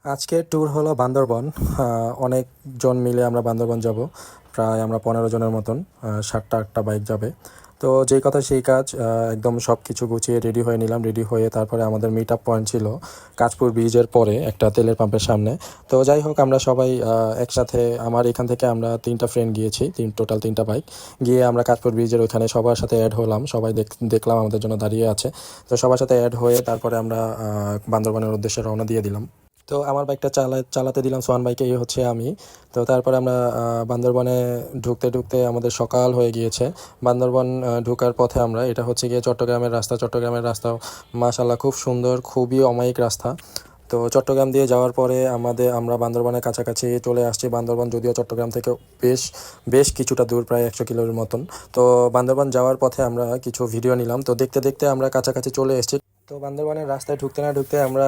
আজকের ট্যুর হলো বান্দরবন। অনেকজন মিলে আমরা বান্দরবন যাব। প্রায় আমরা 15 জনের মতন। 7টা 8টা বাইক যাবে। তো যেই কথা সেই কাজ, একদম সব কিছু গুছিয়ে রেডি হয়ে নিলাম। রেডি হয়ে তারপরে আমাদের মিট আপ পয়েন্ট ছিল কাঁচপুর ব্রিজের পরে একটা তেলের পাম্পের সামনে। তো যাই হোক, আমরা সবাই একসাথে, আমার এখান থেকে আমরা 3টা ফ্রেন্ড গিয়েছি, টোটাল 3টা বাইক গিয়ে আমরা কাঁচপুর ব্রিজের ওইখানে সবার সাথে অ্যাড হলাম। সবাই দেখলাম আমাদের জন্য দাঁড়িয়ে আছে। তো সবার সাথে অ্যাড হয়ে তারপরে আমরা বান্দরবনের উদ্দেশ্যে রওনা দিয়ে দিলাম। তো আমার বাইকটা চালাতে দিলাম সোহান বাইকে, এই হচ্ছে আমি। তো তারপরে আমরা বান্দরবনে ঢুকতে ঢুকতে আমাদের সকাল হয়ে গিয়েছে। বান্দরবন ঢোকার পথে আমরা, এটা হচ্ছে গিয়ে চট্টগ্রামের রাস্তা মাশাআল্লাহ খুব সুন্দর, খুবই অমায়িক রাস্তা। তো চট্টগ্রাম দিয়ে যাওয়ার পরে আমরা বান্দরবনের কাছাকাছি চলে আসছি। বান্দরবন যদিও চট্টগ্রাম থেকে বেশ বেশ কিছুটা দূর, প্রায় 100 কিলোর মতন। তো বান্দরবন যাওয়ার পথে আমরা কিছু ভিডিও নিলাম। তো দেখতে দেখতে আমরা কাছাকাছি চলে এসেছি। তো বান্দরবনের রাস্তায় ঢুকতে না ঢুকতে আমরা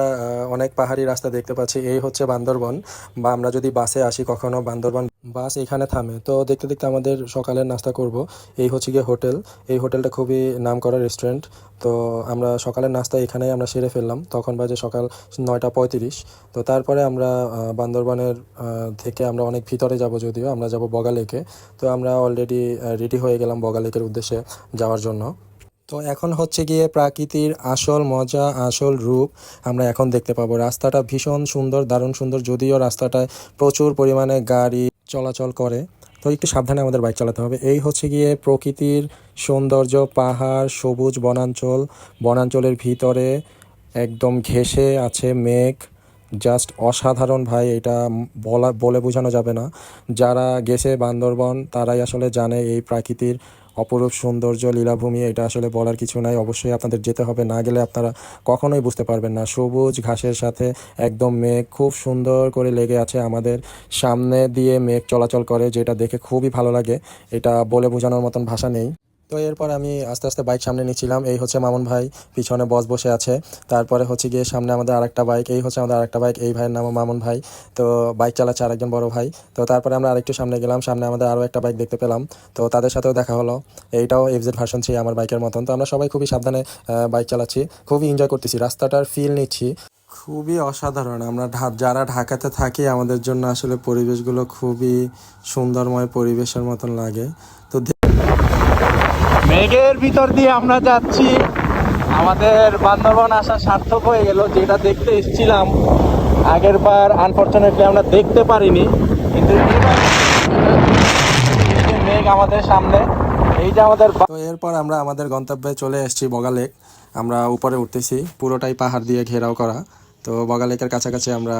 অনেক পাহাড়ি রাস্তা দেখতে পাচ্ছি। এই হচ্ছে বান্দরবন। বা আমরা যদি বাসে আসি কখনো, বান্দরবন বাস এখানে থামে। তো দেখতে দেখতে আমাদের সকালের নাস্তা করব। এই হচ্ছে গিয়ে হোটেল। এই হোটেলটা খুবই নামকরা রেস্টুরেন্ট। তো আমরা সকালের নাস্তা এখানেই আমরা সেরে ফেললাম। তখন বাজে সকাল 9টা 35। তো তারপরে আমরা বান্দরবনের থেকে আমরা অনেক ভিতরে যাব, যদিও আমরা যাব বগা লেকে। তো আমরা অলরেডি রেডি হয়ে গেলাম বগা লেকের উদ্দেশ্যে যাওয়ার জন্য। তো এখন হচ্ছে গিয়ে প্রকৃতির আসল মজা, আসল রূপ আমরা এখন দেখতে পাবো। রাস্তাটা ভীষণ সুন্দর, দারুণ সুন্দর, যদিও রাস্তাটায় প্রচুর পরিমাণে গাড়ি চলাচল করে। তো একটু সাবধানে আমাদের বাইক চালাতে হবে। এই হচ্ছে গিয়ে প্রকৃতির সৌন্দর্য, পাহাড়, সবুজ বনাঞ্চল, বনাঞ্চলের ভিতরে একদম ঘেঁষে আছে মেঘ। জাস্ট অসাধারণ ভাই, এটা বলে বোঝানো যাবে না। যারা গেছে বান্দরবন তারাই আসলে জানে এই প্রাকৃতির অপরূপ সৌন্দর্য, লীলাভূমি। এটা আসলে বলার কিছু নাই, অবশ্যই আপনাদের যেতে হবে, না গেলে আপনারা কখনোই বুঝতে পারবেন না। সবুজ ঘাসের সাথে একদম মেঘ খুব সুন্দর করে লেগে আছে, আমাদের সামনে দিয়ে মেঘ চলাচল করে, যেটা দেখে খুবই ভালো লাগে। এটা বলে বোঝানোর মতন ভাষা নেই। তো এরপর আমি আস্তে আস্তে বাইক সামনে নিচ্ছিলাম। এই হচ্ছে মামুন ভাই, পিছনে বস বসে আছে। তারপরে হচ্ছে গিয়ে সামনে আমাদের আরেকটা বাইক, এই হচ্ছে আমাদের আরেকটা বাইক, এই ভাইয়ের নামও মামুন ভাই। তো বাইক চালাচ্ছে আরেকজন বড় ভাই। তো তারপরে আমরা আরেকটু সামনে গেলাম, সামনে আমাদের আরও একটা বাইক দেখতে পেলাম। তো তাদের সাথেও দেখা হলো। এইটাও এফজেড ভার্সন 3 আমার বাইকের মতন। তো আমরা সবাই খুবই সাবধানে বাইক চালাচ্ছি, খুবই এনজয় করতেছি, রাস্তাটার ফিল নিচ্ছি। খুবই অসাধারণ। আমরা যারা ঢাকাতে থাকি, আমাদের জন্য আসলে পরিবেশগুলো খুবই সুন্দরময় পরিবেশের মতন লাগে। তো মেঘের ভিতর দিয়ে আমরা যাচ্ছি, আমাদের বান্দরবন আসা সার্থক হয়ে গেল। যেটা দেখতে এসেছিলাম আগের বার, আনফরচুনেটলি আমরা দেখতে পারিনি, কিন্তু এবার এই যে মেঘ আমাদের সামনে, এই যে আমাদের তো এরপর আমরা আমাদের গন্তব্যে চলে এসেছি বগা লেক। আমরা উপরে উঠতেছি, পুরোটাই পাহাড় দিয়ে ঘেরাও করা। তো বগা লেকের কাছাকাছি আমরা